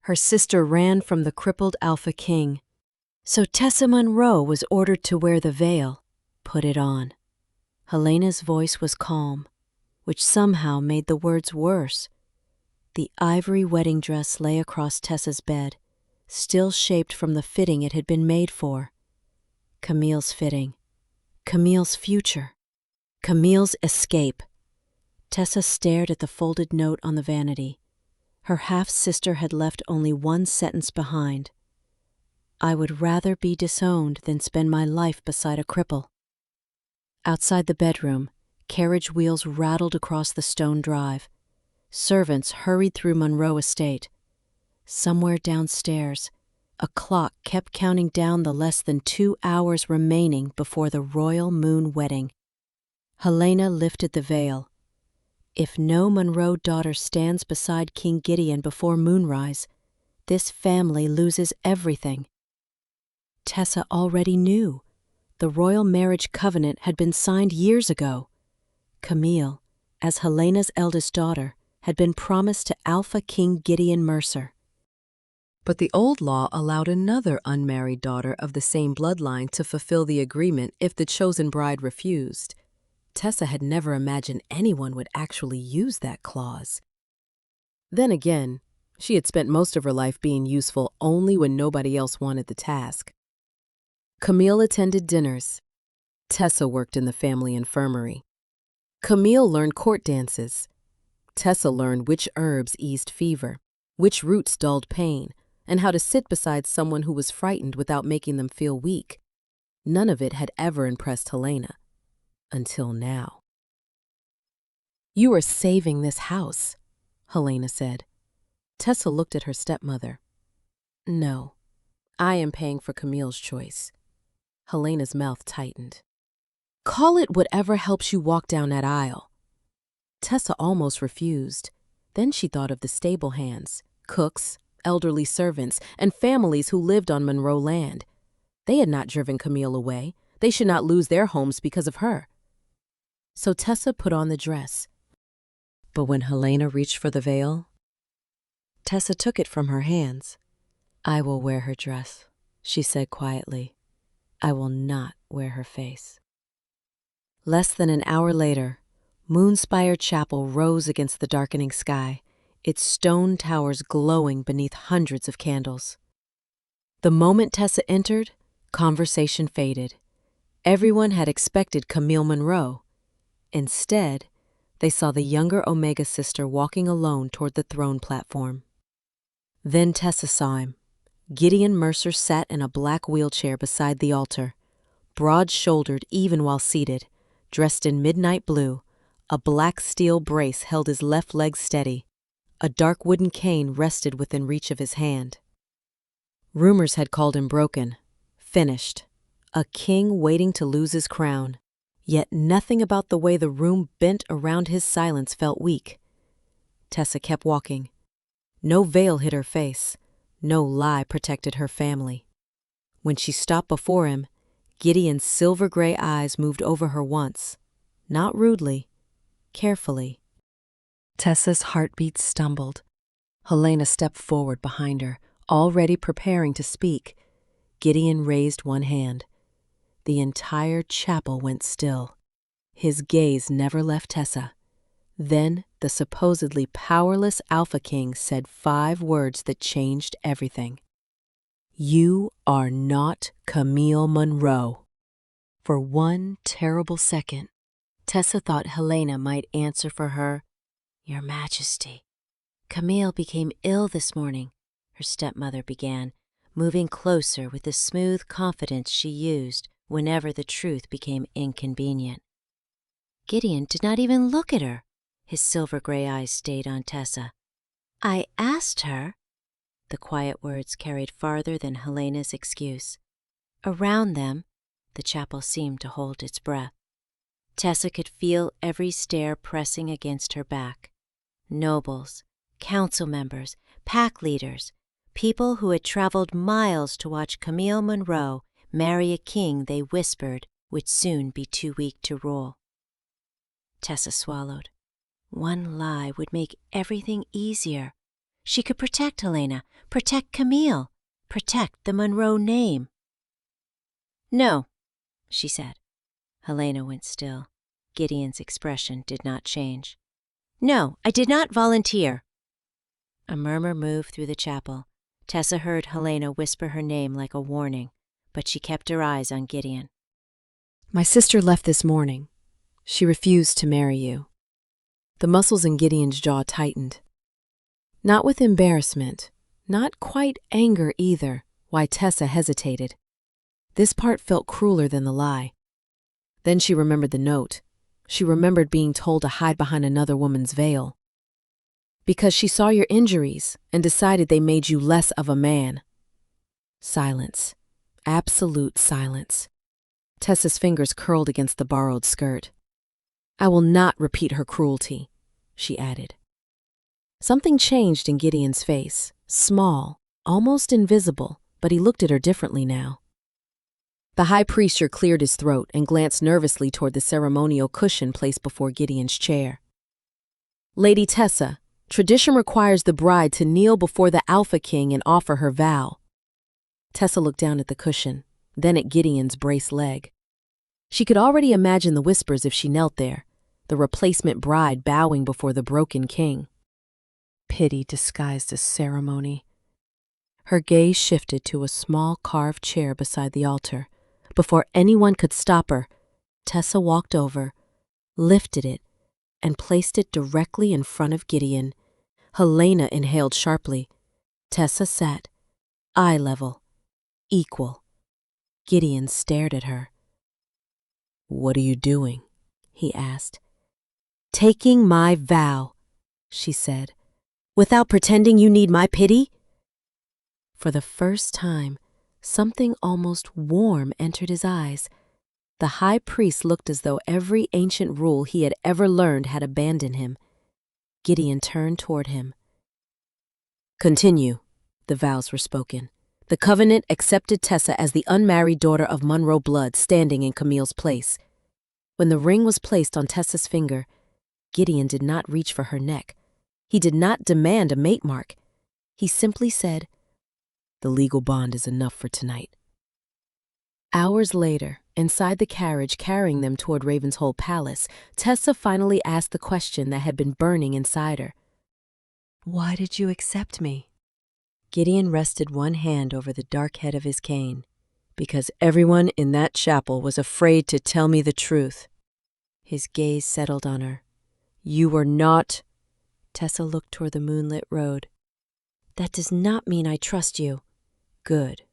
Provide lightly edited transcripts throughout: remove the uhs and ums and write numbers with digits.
Her sister ran from the crippled Alpha King. So Tessa Monroe was ordered to wear the veil, put it on. Helena's voice was calm, which somehow made the words worse. The ivory wedding dress lay across Tessa's bed, still shaped from the fitting it had been made for. Camille's fitting. Camille's future. Camille's escape. Tessa stared at the folded note on the vanity. Her half-sister had left only one sentence behind. I would rather be disowned than spend my life beside a cripple. Outside the bedroom, carriage wheels rattled across the stone drive. Servants hurried through Monroe Estate. Somewhere downstairs, a clock kept counting down the less than 2 hours remaining before the royal moon wedding. Helena lifted the veil. If no Monroe daughter stands beside King Gideon before moonrise, this family loses everything. Tessa already knew. The royal marriage covenant had been signed years ago. Camille, as Helena's eldest daughter, had been promised to Alpha King Gideon Mercer. But the old law allowed another unmarried daughter of the same bloodline to fulfill the agreement if the chosen bride refused. Tessa had never imagined anyone would actually use that clause. Then again, she had spent most of her life being useful only when nobody else wanted the task. Camille attended dinners. Tessa worked in the family infirmary. Camille learned court dances. Tessa learned which herbs eased fever, which roots dulled pain, and how to sit beside someone who was frightened without making them feel weak. None of it had ever impressed Helena. Until now. "You are saving this house," Helena said. Tessa looked at her stepmother. "No, I am paying for Camille's choice." Helena's mouth tightened. "Call it whatever helps you walk down that aisle." Tessa almost refused. Then she thought of the stable hands, cooks, elderly servants, and families who lived on Monroe land. They had not driven Camille away. They should not lose their homes because of her. So Tessa put on the dress. But when Helena reached for the veil, Tessa took it from her hands. "I will wear her dress," she said quietly. "I will not wear her face." Less than an hour later, Moonspire Chapel rose against the darkening sky, its stone towers glowing beneath hundreds of candles. The moment Tessa entered, conversation faded. Everyone had expected Camille Monroe. Instead, they saw the younger Omega sister walking alone toward the throne platform. Then Tessa saw him. Gideon Mercer sat in a black wheelchair beside the altar, broad-shouldered even while seated, dressed in midnight blue. A black steel brace held his left leg steady. A dark wooden cane rested within reach of his hand. Rumors had called him broken, finished, a king waiting to lose his crown. Yet nothing about the way the room bent around his silence felt weak. Tessa kept walking. No veil hid her face. No lie protected her family. When she stopped before him, Gideon's silver-gray eyes moved over her once, not rudely, carefully. Tessa's heartbeat stumbled. Helena stepped forward behind her, already preparing to speak. Gideon raised one hand. The entire chapel went still. His gaze never left Tessa. Then the supposedly powerless Alpha King said 5 words that changed everything. "You are not Camille Monroe." For one terrible second, Tessa thought Helena might answer for her, "Your Majesty." "Camille became ill this morning," her stepmother began, moving closer with the smooth confidence she used whenever the truth became inconvenient. Gideon did not even look at her. His silver-gray eyes stayed on Tessa. "I asked her." The quiet words carried farther than Helena's excuse. Around them, the chapel seemed to hold its breath. Tessa could feel every stare pressing against her back. Nobles, council members, pack leaders, people who had traveled miles to watch Camille Monroe marry a king they whispered would soon be too weak to rule. Tessa swallowed. One lie would make everything easier. She could protect Helena, protect Camille, protect the Monroe name. "No," she said. Helena went still. Gideon's expression did not change. "No, I did not volunteer." A murmur moved through the chapel. Tessa heard Helena whisper her name like a warning, but she kept her eyes on Gideon. "My sister left this morning. She refused to marry you." The muscles in Gideon's jaw tightened. Not with embarrassment, not quite anger either, why Tessa hesitated. This part felt crueler than the lie. Then she remembered the note. She remembered being told to hide behind another woman's veil. "Because she saw your injuries and decided they made you less of a man." Silence. Absolute silence. Tessa's fingers curled against the borrowed skirt. "I will not repeat her cruelty," she added. Something changed in Gideon's face, small, almost invisible, but he looked at her differently now. The high priester cleared his throat and glanced nervously toward the ceremonial cushion placed before Gideon's chair. "Lady Tessa, tradition requires the bride to kneel before the Alpha King and offer her vow." Tessa looked down at the cushion, then at Gideon's braced leg. She could already imagine the whispers if she knelt there, the replacement bride bowing before the broken king. Pity disguised as ceremony. Her gaze shifted to a small carved chair beside the altar. Before anyone could stop her, Tessa walked over, lifted it, and placed it directly in front of Gideon. Helena inhaled sharply. Tessa sat, eye level, equal. Gideon stared at her. "What are you doing?" he asked. "Taking my vow," she said. "Without pretending you need my pity?" For the first time, something almost warm entered his eyes. The high priest looked as though every ancient rule he had ever learned had abandoned him. Gideon turned toward him. "Continue," the vows were spoken. The covenant accepted Tessa as the unmarried daughter of Monroe blood standing in Camille's place. When the ring was placed on Tessa's finger, Gideon did not reach for her neck. He did not demand a mate mark. He simply said, "The legal bond is enough for tonight." Hours later, inside the carriage carrying them toward Ravenshold Palace, Tessa finally asked the question that had been burning inside her. "Why did you accept me?" Gideon rested one hand over the dark head of his cane. "Because everyone in that chapel was afraid to tell me the truth." His gaze settled on her. "You were not—" Tessa looked toward the moonlit road. "That does not mean I trust you." "Good,"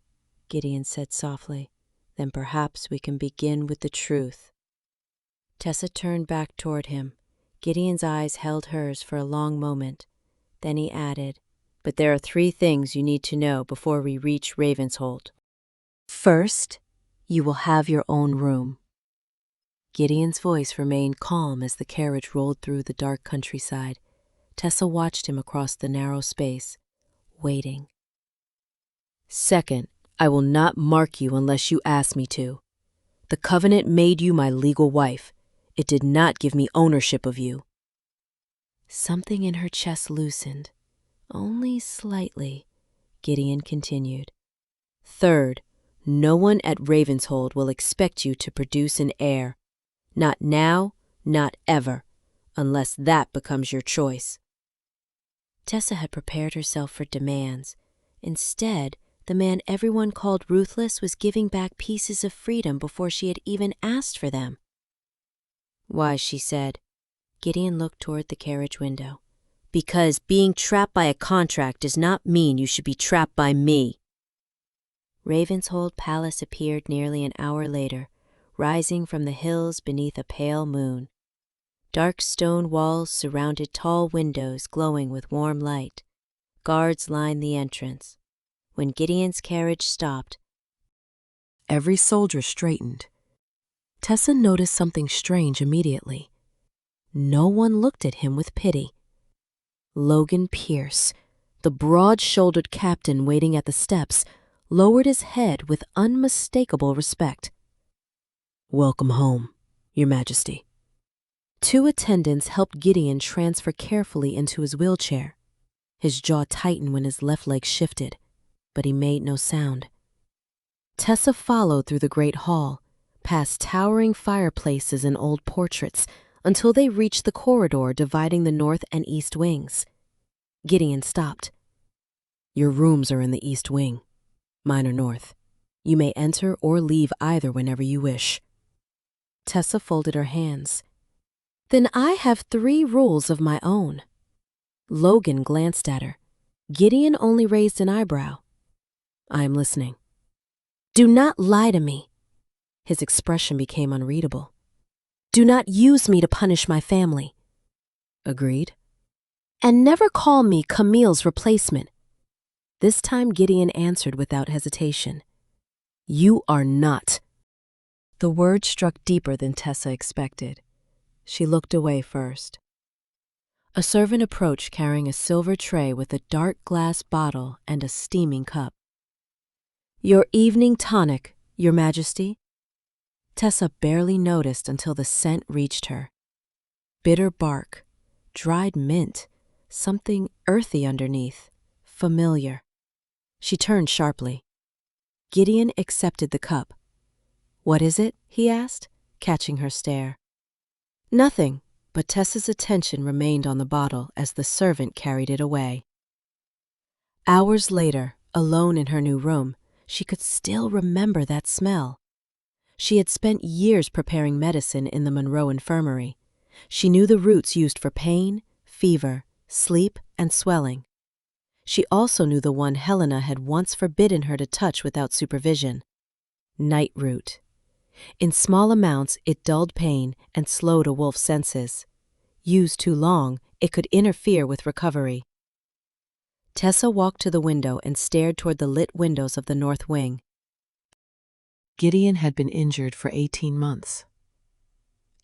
Gideon said softly. "Then perhaps we can begin with the truth." Tessa turned back toward him. Gideon's eyes held hers for a long moment. Then he added, "But there are 3 things you need to know before we reach Ravenshold. First, you will have your own room." Gideon's voice remained calm as the carriage rolled through the dark countryside. Tessa watched him across the narrow space, waiting. "Second, I will not mark you unless you ask me to. The covenant made you my legal wife. It did not give me ownership of you." Something in her chest loosened, only slightly. Gideon continued. "Third, no one at Ravenshold will expect you to produce an heir. Not now, not ever, unless that becomes your choice." Tessa had prepared herself for demands. Instead, the man everyone called ruthless was giving back pieces of freedom before she had even asked for them. "Why," she said. Gideon looked toward the carriage window. "Because being trapped by a contract does not mean you should be trapped by me." Ravenshold Palace appeared nearly an hour later, rising from the hills beneath a pale moon. Dark stone walls surrounded tall windows glowing with warm light. Guards lined the entrance. When Gideon's carriage stopped, every soldier straightened. Tessa noticed something strange immediately. No one looked at him with pity. Logan Pierce, the broad-shouldered captain waiting at the steps, lowered his head with unmistakable respect. "Welcome home, Your Majesty." 2 attendants helped Gideon transfer carefully into his wheelchair. His jaw tightened when his left leg shifted, but he made no sound. Tessa followed through the great hall, past towering fireplaces and old portraits, until they reached the corridor dividing the north and east wings. Gideon stopped. "Your rooms are in the east wing. Mine are north. You may enter or leave either whenever you wish." Tessa folded her hands. "Then I have 3 rules of my own." Logan glanced at her. Gideon only raised an eyebrow. "I am listening." "Do not lie to me." His expression became unreadable. "Do not use me to punish my family." "Agreed." "And never call me Camille's replacement." This time Gideon answered without hesitation. "You are not." The word struck deeper than Tessa expected. She looked away first. A servant approached carrying a silver tray with a dark glass bottle and a steaming cup. "Your evening tonic, Your Majesty." Tessa barely noticed until the scent reached her. Bitter bark, dried mint, something earthy underneath, familiar. She turned sharply. Gideon accepted the cup. "What is it?" he asked, catching her stare. "Nothing," but Tessa's attention remained on the bottle as the servant carried it away. Hours later, alone in her new room, she could still remember that smell. She had spent years preparing medicine in the Monroe Infirmary. She knew the roots used for pain, fever, sleep, and swelling. She also knew the one Helena had once forbidden her to touch without supervision. Night root. In small amounts, it dulled pain and slowed a wolf's senses. Used too long, it could interfere with recovery. Tessa walked to the window and stared toward the lit windows of the north wing. Gideon had been injured for 18 months.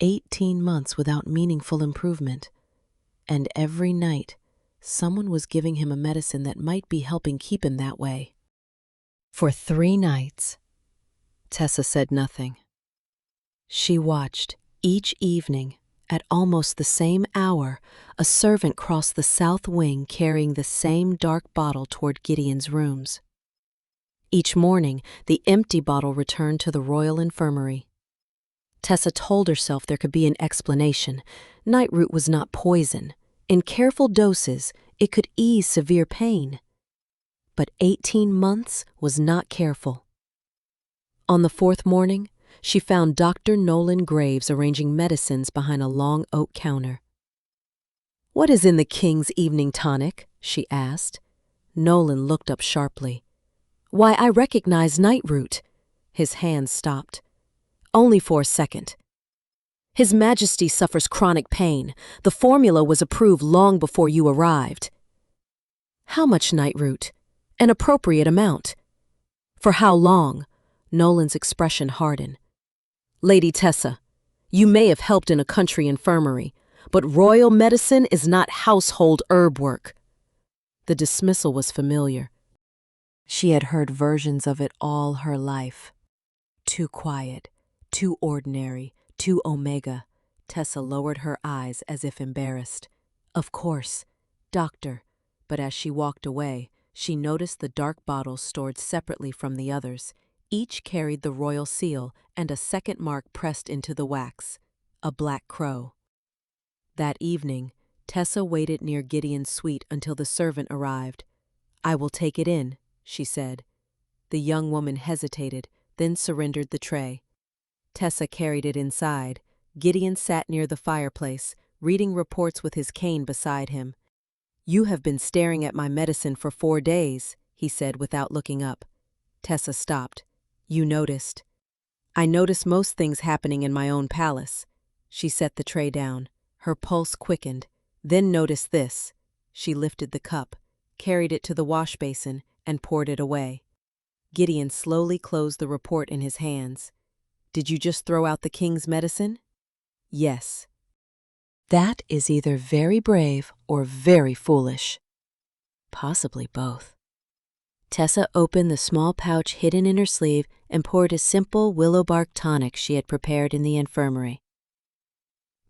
18 months without meaningful improvement. And every night, someone was giving him a medicine that might be helping keep him that way. For 3 nights, Tessa said nothing. She watched, each evening, at almost the same hour, a servant crossed the south wing carrying the same dark bottle toward Gideon's rooms. Each morning, the empty bottle returned to the Royal Infirmary. Tessa told herself there could be an explanation. Nightroot was not poison. In careful doses, it could ease severe pain. But 18 months was not careful. On the 4th morning, she found Dr. Nolan Graves arranging medicines behind a long oak counter. "What is in the king's evening tonic?" she asked. Nolan looked up sharply. "Why, I recognize Nightroot." His hands stopped. "Only for a second. His Majesty suffers chronic pain. The formula was approved long before you arrived." "How much Nightroot?" "An appropriate amount." "For how long?" Nolan's expression hardened. "Lady Tessa, you may have helped in a country infirmary, but royal medicine is not household herb work." The dismissal was familiar. She had heard versions of it all her life. Too quiet, too ordinary, too omega. Tessa lowered her eyes as if embarrassed. "Of course, doctor," but as she walked away, she noticed the dark bottles stored separately from the others. Each carried the royal seal and a second mark pressed into the wax, a black crow. That evening, Tessa waited near Gideon's suite until the servant arrived. "I will take it in," she said. The young woman hesitated, then surrendered the tray. Tessa carried it inside. Gideon sat near the fireplace, reading reports with his cane beside him. "You have been staring at my medicine for 4 days," he said without looking up. Tessa stopped. "You noticed." "I notice most things happening in my own palace." She set the tray down. Her pulse quickened. "Then notice this." She lifted the cup, carried it to the wash basin, and poured it away. Gideon slowly closed the report in his hands. "Did you just throw out the king's medicine?" "Yes." "That is either very brave or very foolish." "Possibly both." Tessa opened the small pouch hidden in her sleeve and poured a simple willow bark tonic she had prepared in the infirmary.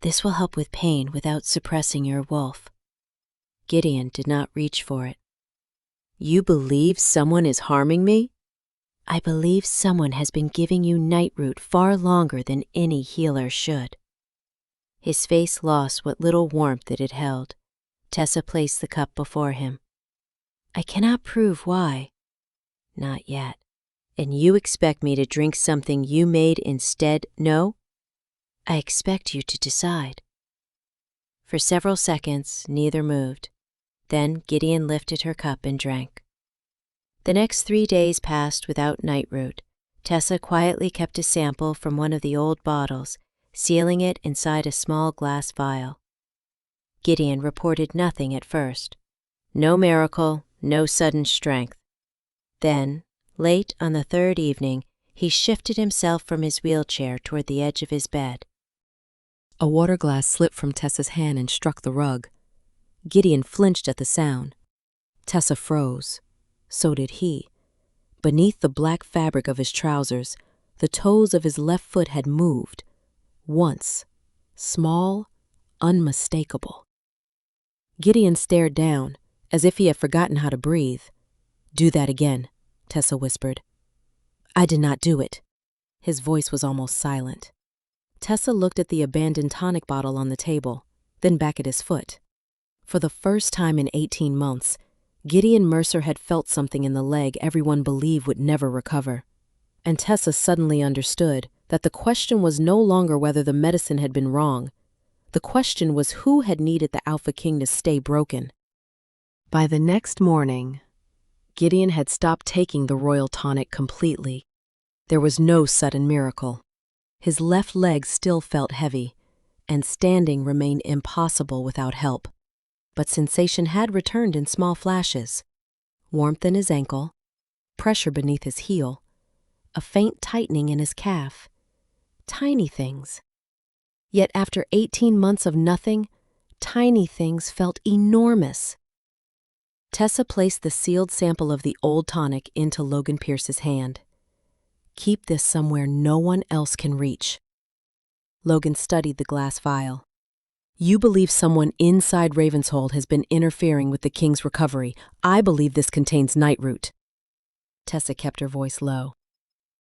"This will help with pain without suppressing your wolf." Gideon did not reach for it. "You believe someone is harming me?" "I believe someone has been giving you nightroot far longer than any healer should." His face lost what little warmth it had held. Tessa placed the cup before him. "I cannot prove why." "Not yet. And you expect me to drink something you made instead, no?" "I expect you to decide." For several seconds, neither moved. Then Gideon lifted her cup and drank. The next 3 days passed without nightroot. Tessa quietly kept a sample from one of the old bottles, sealing it inside a small glass vial. Gideon reported nothing at first. No miracle, no sudden strength. Then, late on the 3rd evening, he shifted himself from his wheelchair toward the edge of his bed. A water glass slipped from Tessa's hand and struck the rug. Gideon flinched at the sound. Tessa froze. So did he. Beneath the black fabric of his trousers, the toes of his left foot had moved. Once. Small, unmistakable. Gideon stared down, as if he had forgotten how to breathe. "Do that again," Tessa whispered. "I did not do it." His voice was almost silent. Tessa looked at the abandoned tonic bottle on the table, then back at his foot. For the first time in 18 months, Gideon Mercer had felt something in the leg everyone believed would never recover. And Tessa suddenly understood that the question was no longer whether the medicine had been wrong. The question was who had needed the Alpha King to stay broken. By the next morning, Gideon had stopped taking the royal tonic completely. There was no sudden miracle. His left leg still felt heavy, and standing remained impossible without help. But sensation had returned in small flashes. Warmth in his ankle, pressure beneath his heel, a faint tightening in his calf. Tiny things. Yet after 18 months of nothing, tiny things felt enormous. Tessa placed the sealed sample of the old tonic into Logan Pierce's hand. "Keep this somewhere no one else can reach." Logan studied the glass vial. "You believe someone inside Ravenshold has been interfering with the king's recovery. I believe this contains nightroot." Tessa kept her voice low.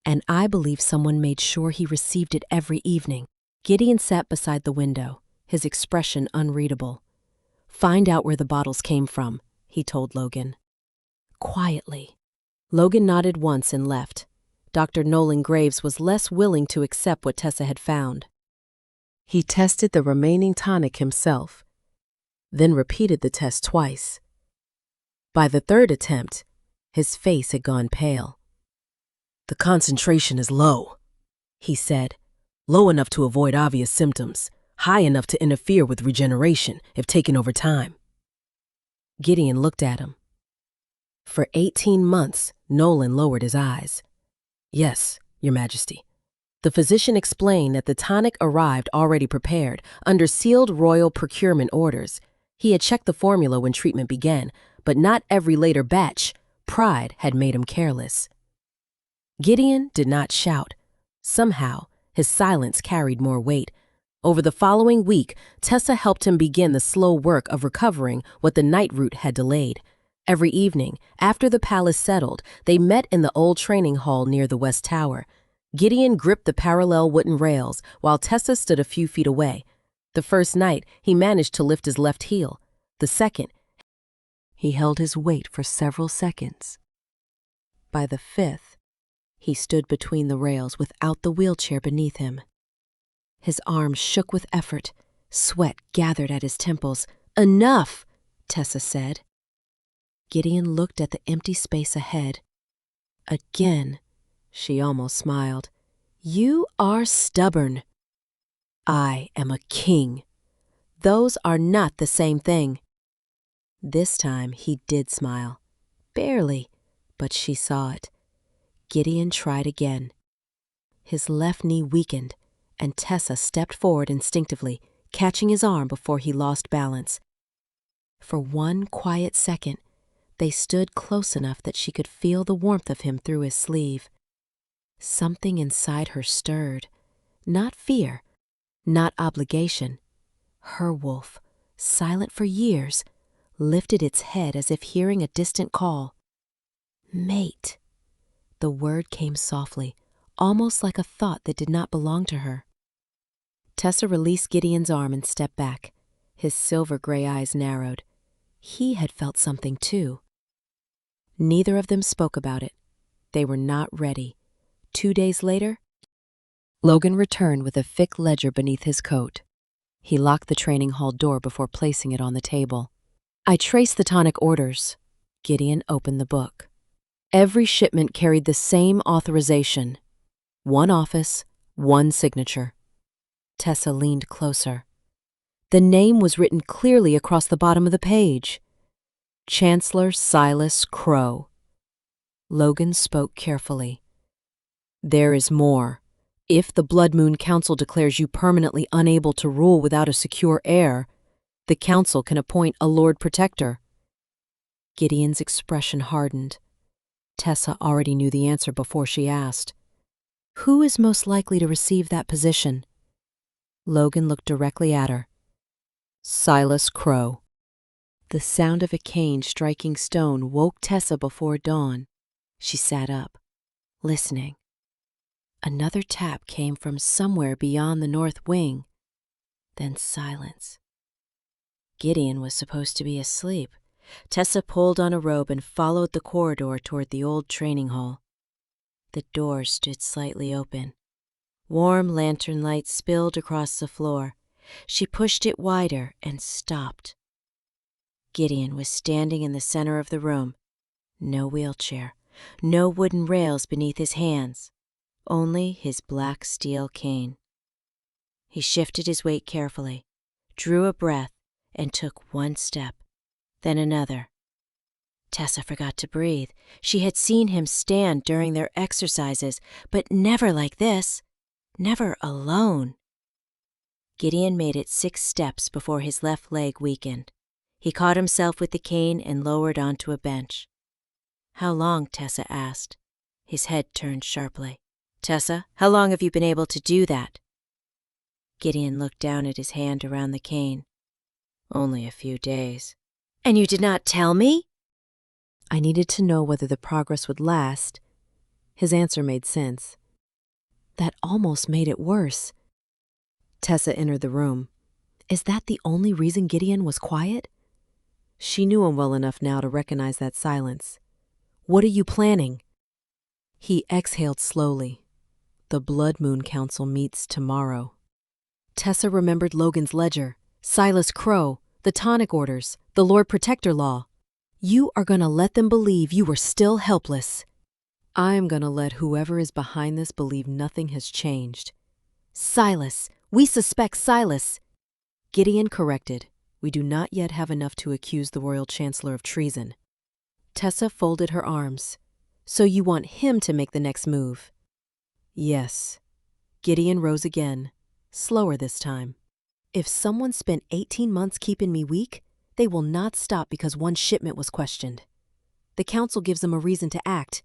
"And I believe someone made sure he received it every evening." Gideon sat beside the window, his expression unreadable. "Find out where the bottles came from," he told Logan. Quietly. Logan nodded once and left. Dr. Nolan Graves was less willing to accept what Tessa had found. He tested the remaining tonic himself, then repeated the test twice. By the 3rd attempt, his face had gone pale. "The concentration is low," he said. "Low enough to avoid obvious symptoms, high enough to interfere with regeneration if taken over time." Gideon looked at him. For 18 months, Nolan lowered his eyes. "Yes, Your Majesty." The physician explained that the tonic arrived already prepared, under sealed royal procurement orders. He had checked the formula when treatment began, but not every later batch. Pride had made him careless. Gideon did not shout. Somehow, his silence carried more weight. Over the following week, Tessa helped him begin the slow work of recovering what the nightroot had delayed. Every evening, after the palace settled, they met in the old training hall near the West Tower. Gideon gripped the parallel wooden rails while Tessa stood a few feet away. The first night, he managed to lift his left heel. The second, he held his weight for several seconds. By the 5th, he stood between the rails without the wheelchair beneath him. His arms shook with effort. Sweat gathered at his temples. "Enough," Tessa said. Gideon looked at the empty space ahead. Again, she almost smiled. "You are stubborn." "I am a king. Those are not the same thing." This time he did smile. Barely, but she saw it. Gideon tried again. His left knee weakened, and Tessa stepped forward instinctively, catching his arm before he lost balance. For one quiet second, they stood close enough that she could feel the warmth of him through his sleeve. Something inside her stirred. Not fear, not obligation. Her wolf, silent for years, lifted its head as if hearing a distant call. Mate. The word came softly, almost like a thought that did not belong to her. Tessa released Gideon's arm and stepped back. His silver-gray eyes narrowed. He had felt something too. Neither of them spoke about it. They were not ready. 2 days later, Logan returned with a thick ledger beneath his coat. He locked the training hall door before placing it on the table. I traced the tonic orders. Gideon opened the book. Every shipment carried the same authorization. 1 office, 1 signature. Tessa leaned closer. The name was written clearly across the bottom of the page. Chancellor Silas Crow. Logan spoke carefully. There is more. If the Blood Moon Council declares you permanently unable to rule without a secure heir, the council can appoint a Lord Protector. Gideon's expression hardened. Tessa already knew the answer before she asked. Who is most likely to receive that position? Logan looked directly at her. Silas Crow. The sound of a cane striking stone woke Tessa before dawn. She sat up, listening. Another tap came from somewhere beyond the north wing. Then silence. Gideon was supposed to be asleep. Tessa pulled on a robe and followed the corridor toward the old training hall. The door stood slightly open. Warm lantern light spilled across the floor. She pushed it wider and stopped. Gideon was standing in the center of the room. No wheelchair, no wooden rails beneath his hands, only his black steel cane. He shifted his weight carefully, drew a breath, and took 1 step, then another. Tessa forgot to breathe. She had seen him stand during their exercises, but never like this, never alone. Gideon made it 6 steps before his left leg weakened. He caught himself with the cane and lowered onto a bench. How long? Tessa asked. His head turned sharply. Tessa, how long have you been able to do that? Gideon looked down at his hand around the cane. Only a few days. And you did not tell me? I needed to know whether the progress would last. His answer made sense. That almost made it worse. Tessa entered the room. Is that the only reason Gideon was quiet? She knew him well enough now to recognize that silence. What are you planning? He exhaled slowly. The Blood Moon Council meets tomorrow. Tessa remembered Logan's ledger, Silas Crow, the tonic orders, the Lord Protector law. You are going to let them believe you were still helpless. I'm going to let whoever is behind this believe nothing has changed. Silas! We suspect Silas! Gideon corrected. We do not yet have enough to accuse the Royal Chancellor of treason. Tessa folded her arms. So you want him to make the next move? Yes. Gideon rose again, slower this time. If someone spent 18 months keeping me weak, they will not stop because 1 shipment was questioned. The council gives them a reason to act.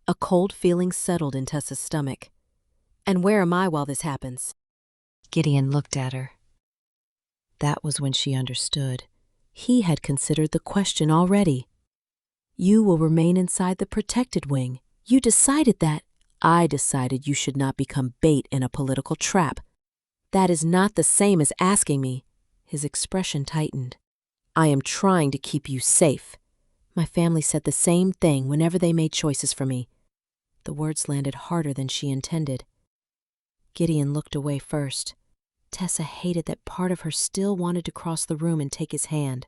A cold feeling settled in Tessa's stomach. And where am I while this happens? Gideon looked at her. That was when she understood. He had considered the question already. You will remain inside the protected wing. You decided that. I decided you should not become bait in a political trap. That is not the same as asking me. His expression tightened. I am trying to keep you safe. My family said the same thing whenever they made choices for me. The words landed harder than she intended. Gideon looked away first. Tessa hated that part of her still wanted to cross the room and take his hand.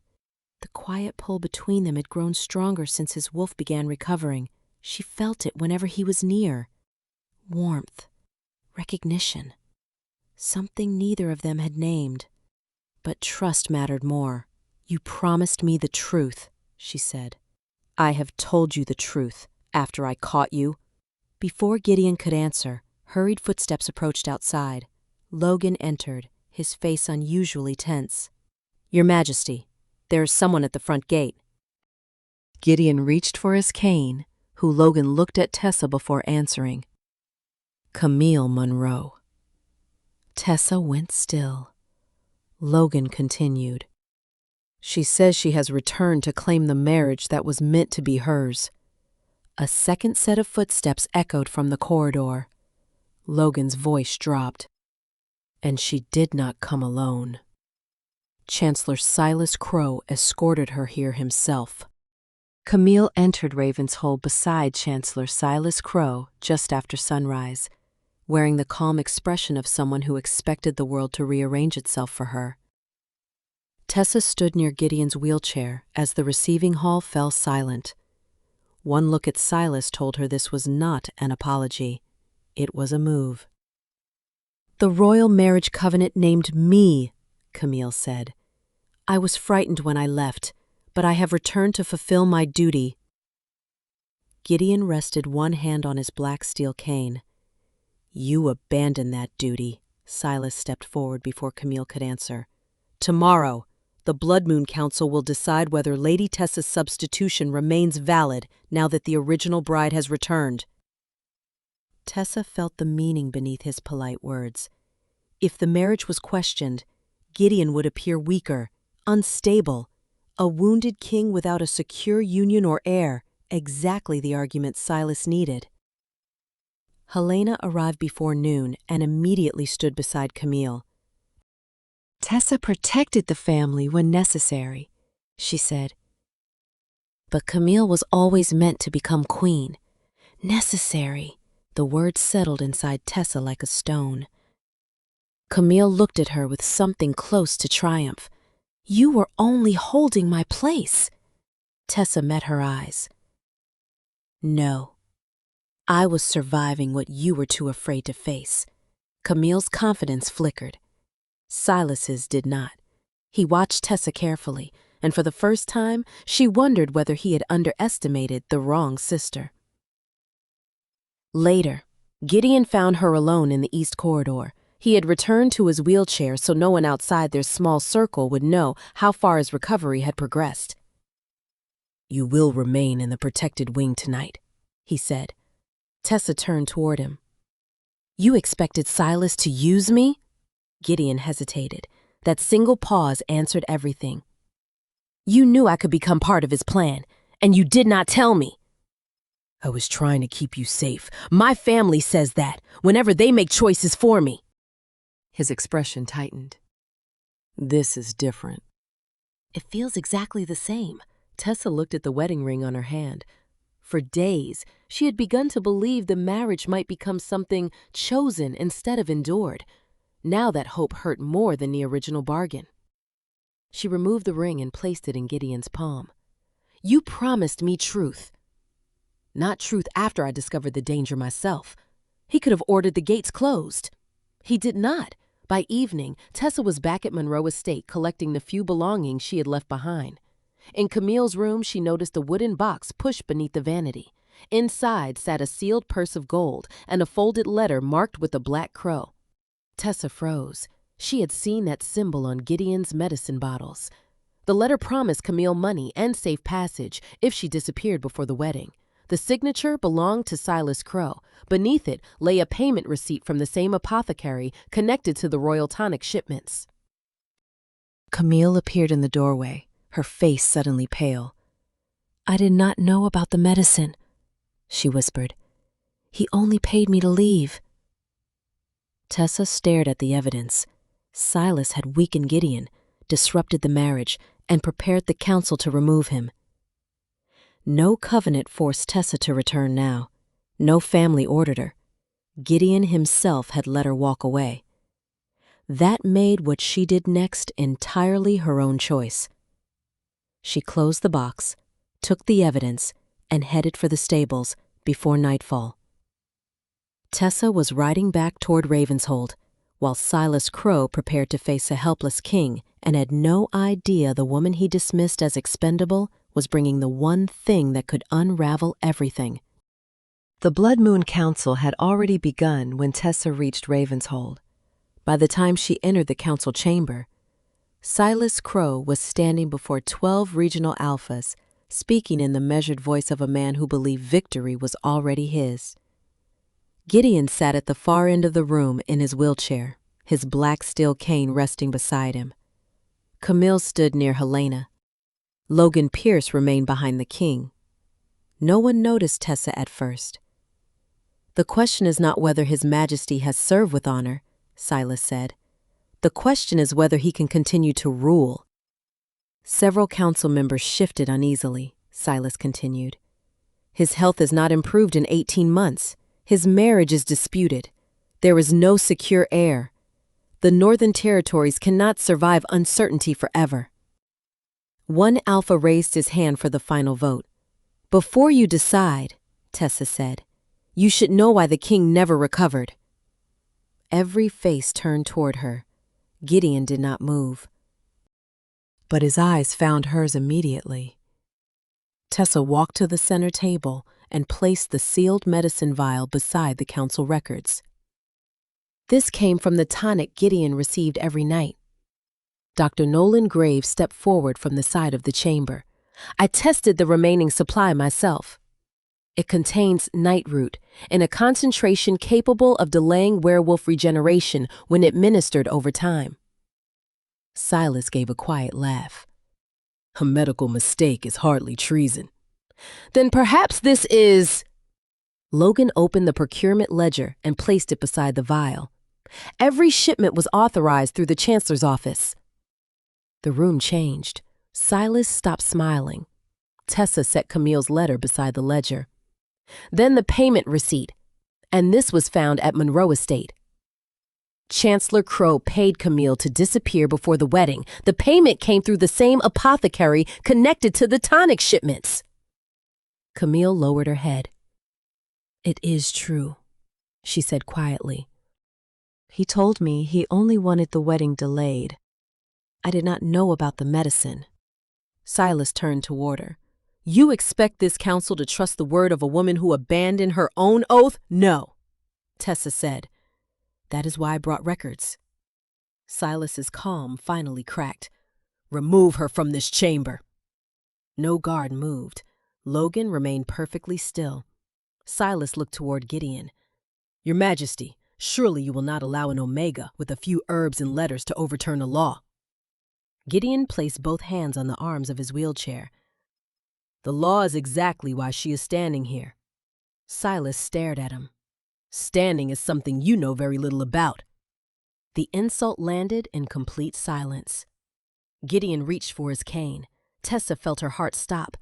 The quiet pull between them had grown stronger since his wolf began recovering. She felt it whenever he was near. Warmth. Recognition. Something neither of them had named. But trust mattered more. You promised me the truth, she said. I have told you the truth after I caught you. Before Gideon could answer, hurried footsteps approached outside. Logan entered, his face unusually tense. Your Majesty, there is someone at the front gate. Gideon reached for his cane, who Logan looked at Tessa before answering. Camille Monroe. Tessa went still. Logan continued. She says she has returned to claim the marriage that was meant to be hers. A second set of footsteps echoed from the corridor. Logan's voice dropped. And she did not come alone. Chancellor Silas Crow escorted her here himself. Camille entered Ravenshold beside Chancellor Silas Crow just after sunrise, wearing the calm expression of someone who expected the world to rearrange itself for her. Tessa stood near Gideon's wheelchair as the receiving hall fell silent. One look at Silas told her this was not an apology. It was a move. "The royal marriage covenant named me," Camille said. "I was frightened when I left, but I have returned to fulfill my duty." Gideon rested one hand on his black steel cane. "You abandoned that duty," Silas stepped forward before Camille could answer. "Tomorrow, the Blood Moon Council will decide whether Lady Tessa's substitution remains valid now that the original bride has returned." Tessa felt the meaning beneath his polite words. If the marriage was questioned, Gideon would appear weaker, unstable, a wounded king without a secure union or heir, exactly the argument Silas needed. Helena arrived before noon and immediately stood beside Camille. "Tessa protected the family when necessary," she said. "But Camille was always meant to become queen. Necessary." The word settled inside Tessa like a stone. Camille looked at her with something close to triumph. "You were only holding my place." Tessa met her eyes. "No. I was surviving what you were too afraid to face." Camille's confidence flickered. Silas's did not. He watched Tessa carefully, and for the first time, she wondered whether he had underestimated the wrong sister. Later, Gideon found her alone in the east corridor. He had returned to his wheelchair so no one outside their small circle would know how far his recovery had progressed. "You will remain in the protected wing tonight," he said. Tessa turned toward him. "You expected Silas to use me?" Gideon hesitated. That single pause answered everything. "You knew I could become part of his plan, and you did not tell me." "I was trying to keep you safe. My family says that, whenever they make choices for me." His expression tightened. "This is different." "It feels exactly the same." Tessa looked at the wedding ring on her hand. For days, she had begun to believe the marriage might become something chosen instead of endured. Now that hope hurt more than the original bargain. She removed the ring and placed it in Gideon's palm. "You promised me truth." "Not truth after I discovered the danger myself. He could have ordered the gates closed." "He did not." By evening, Tessa was back at Monroe Estate collecting the few belongings she had left behind. In Camille's room, she noticed a wooden box pushed beneath the vanity. Inside sat a sealed purse of gold and a folded letter marked with a black crow. Tessa froze. She had seen that symbol on Gideon's medicine bottles. The letter promised Camille money and safe passage if she disappeared before the wedding. The signature belonged to Silas Crow. Beneath it lay a payment receipt from the same apothecary connected to the royal tonic shipments. Camille appeared in the doorway, her face suddenly pale. "I did not know about the medicine," she whispered. "He only paid me to leave." Tessa stared at the evidence. Silas had weakened Gideon, disrupted the marriage, and prepared the council to remove him. No covenant forced Tessa to return now. No family ordered her. Gideon himself had let her walk away. That made what she did next entirely her own choice. She closed the box, took the evidence, and headed for the stables before nightfall. Tessa was riding back toward Ravenshold, while Silas Crow prepared to face a helpless king and had no idea the woman he dismissed as expendable was bringing the one thing that could unravel everything. The Blood Moon Council had already begun when Tessa reached Ravenshold. By the time she entered the council chamber, Silas Crow was standing before 12 regional alphas, speaking in the measured voice of a man who believed victory was already his. Gideon sat at the far end of the room in his wheelchair, his black steel cane resting beside him. Camille stood near Helena, Logan Pierce remained behind the king. No one noticed Tessa at first. "The question is not whether His Majesty has served with honor," Silas said. "The question is whether he can continue to rule." Several council members shifted uneasily, Silas continued. "His health has not improved in 18 months. His marriage is disputed. There is no secure heir. The Northern Territories cannot survive uncertainty forever." One alpha raised his hand for the final vote. "Before you decide," Tessa said, "you should know why the king never recovered." Every face turned toward her. Gideon did not move, but his eyes found hers immediately. Tessa walked to the center table and placed the sealed medicine vial beside the council records. "This came from the tonic Gideon received every night." Dr. Nolan Graves stepped forward from the side of the chamber. "I tested the remaining supply myself. It contains nightroot in a concentration capable of delaying werewolf regeneration when administered over time." Silas gave a quiet laugh. "A medical mistake is hardly treason." "Then perhaps this is—" Logan opened the procurement ledger and placed it beside the vial. "Every shipment was authorized through the Chancellor's office." The room changed. Silas stopped smiling. Tessa set Camille's letter beside the ledger. "Then the payment receipt, and this was found at Monroe Estate. Chancellor Crowe paid Camille to disappear before the wedding. The payment came through the same apothecary connected to the tonic shipments." Camille lowered her head. "It is true," she said quietly. "He told me he only wanted the wedding delayed. I did not know about the medicine." Silas turned toward her. "You expect this council to trust the word of a woman who abandoned her own oath?" "No," Tessa said. "That is why I brought records." Silas's calm finally cracked. "Remove her from this chamber." No guard moved. Logan remained perfectly still. Silas looked toward Gideon. "Your Majesty, surely you will not allow an Omega with a few herbs and letters to overturn a law." Gideon placed both hands on the arms of his wheelchair. "The law is exactly why she is standing here." Silas stared at him. "Standing is something you know very little about." The insult landed in complete silence. Gideon reached for his cane. Tessa felt her heart stop.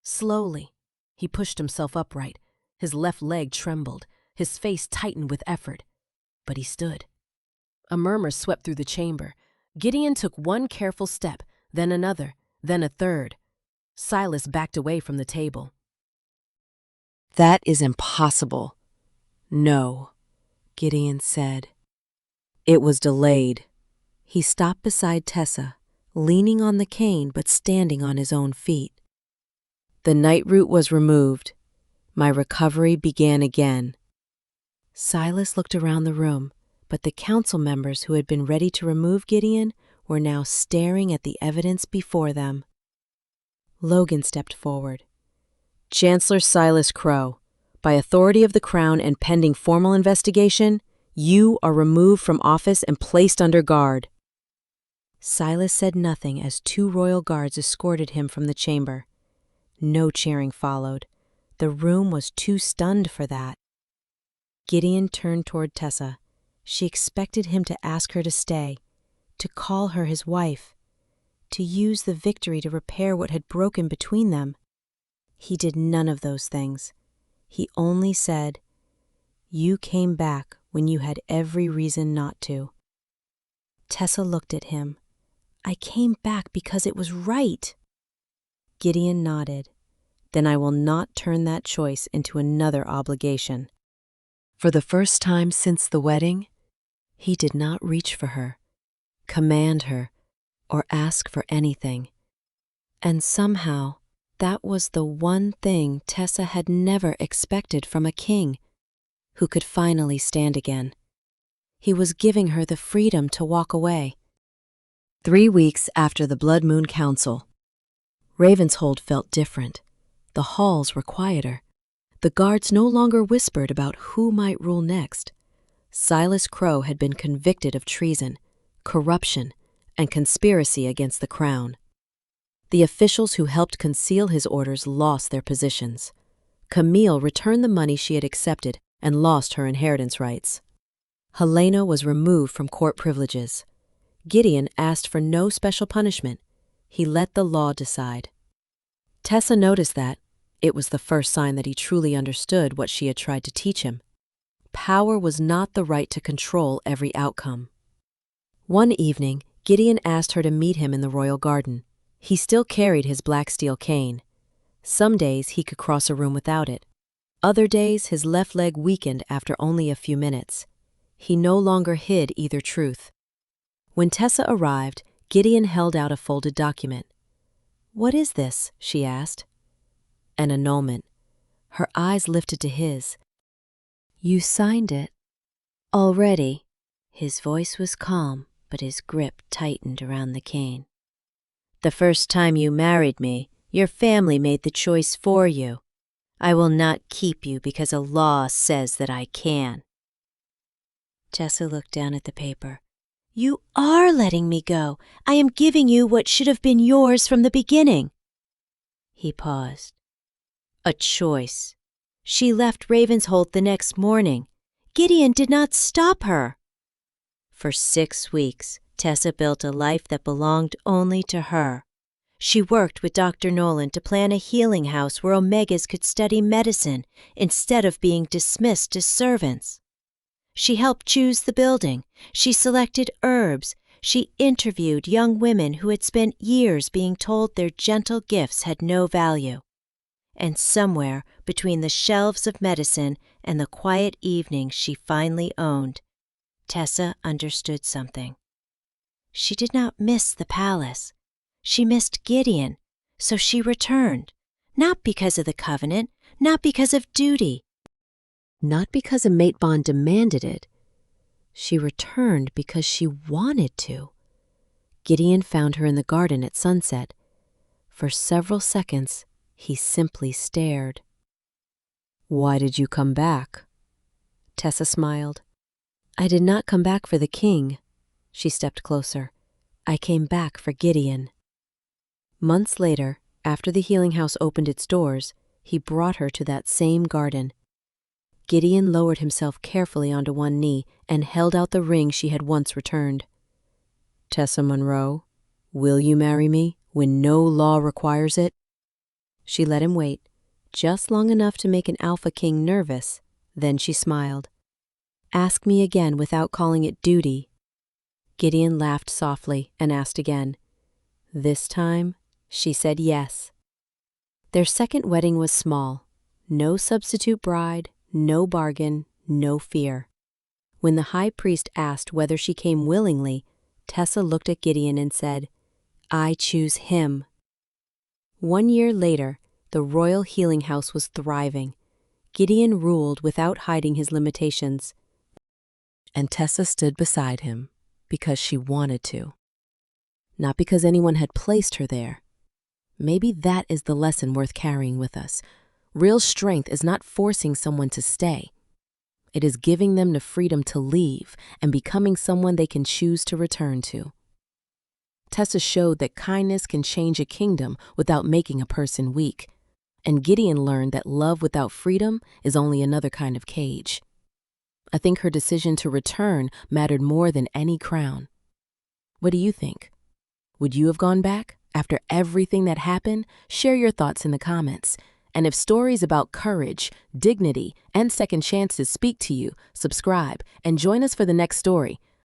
Slowly, he pushed himself upright. His left leg trembled. His face tightened with effort. But he stood. A murmur swept through the chamber. Gideon took one careful step, then another, then a third. Silas backed away from the table. "That is impossible." "No," Gideon said. "It was delayed." He stopped beside Tessa, leaning on the cane but standing on his own feet. "The nightroot was removed. My recovery began again." Silas looked around the room, but the council members who had been ready to remove Gideon were now staring at the evidence before them. Logan stepped forward. "Chancellor Silas Crowe, by authority of the Crown and pending formal investigation, you are removed from office and placed under guard." Silas said nothing as 2 royal guards escorted him from the chamber. No cheering followed. The room was too stunned for that. Gideon turned toward Tessa. She expected him to ask her to stay, to call her his wife, to use the victory to repair what had broken between them. He did none of those things. He only said, "You came back when you had every reason not to." Tessa looked at him. "I came back because it was right." Gideon nodded. "Then I will not turn that choice into another obligation." For the first time since the wedding, he did not reach for her, command her, or ask for anything. And somehow, that was the one thing Tessa had never expected from a king who could finally stand again. He was giving her the freedom to walk away. 3 weeks after the Blood Moon Council, Ravenshold felt different. The halls were quieter. The guards no longer whispered about who might rule next. Silas Crowe had been convicted of treason, corruption, and conspiracy against the crown. The officials who helped conceal his orders lost their positions. Camille returned the money she had accepted and lost her inheritance rights. Helena was removed from court privileges. Gideon asked for no special punishment. He let the law decide. Tessa noticed that. It was the first sign that he truly understood what she had tried to teach him. Power was not the right to control every outcome. One evening, Gideon asked her to meet him in the royal garden. He still carried his black steel cane. Some days he could cross a room without it. Other days his left leg weakened after only a few minutes. He no longer hid either truth. When Tessa arrived, Gideon held out a folded document. "What is this?" she asked. An annulment. Her eyes lifted to his. "You signed it." "Already." His voice was calm, but his grip tightened around the cane. "The first time you married me, your family made the choice for you. I will not keep you because a law says that I can." Tessa looked down at the paper. "You are letting me go. I am giving you what should have been yours from the beginning." He paused. "A choice. She left Ravensholt the next morning. Gideon did not stop her." For 6 weeks, Tessa built a life that belonged only to her. She worked with Dr. Nolan to plan a healing house where Omegas could study medicine instead of being dismissed as servants. She helped choose the building. She selected herbs. She interviewed young women who had spent years being told their gentle gifts had no value. And somewhere between the shelves of medicine and the quiet evenings she finally owned, Tessa understood something. She did not miss the palace. She missed Gideon, so she returned, not because of the covenant, not because of duty, Not because a mate bond demanded it. She returned because she wanted to. Gideon found her in the garden at sunset. For several seconds, he simply stared. "Why did you come back?" Tessa smiled. "I did not come back for the king." She stepped closer. "I came back for Gideon." Months later, after the healing house opened its doors, he brought her to that same garden. Gideon lowered himself carefully onto one knee and held out the ring she had once returned. "Tessa Monroe, will you marry me when no law requires it?" She let him wait, just long enough to make an Alpha King nervous. Then she smiled. "Ask me again without calling it duty." Gideon laughed softly and asked again. This time, she said yes. Their second wedding was small. No substitute bride, no bargain, no fear. When the high priest asked whether she came willingly, Tessa looked at Gideon and said, "I choose him." 1 year later, the royal healing house was thriving. Gideon ruled without hiding his limitations. And Tessa stood beside him because she wanted to. Not because anyone had placed her there. Maybe that is the lesson worth carrying with us. Real strength is not forcing someone to stay. It is giving them the freedom to leave and becoming someone they can choose to return to. Tessa showed that kindness can change a kingdom without making a person weak. And Gideon learned that love without freedom is only another kind of cage. I think her decision to return mattered more than any crown. What do you think? Would you have gone back after everything that happened? Share your thoughts in the comments. And if stories about courage, dignity, and second chances speak to you, subscribe and join us for the next story.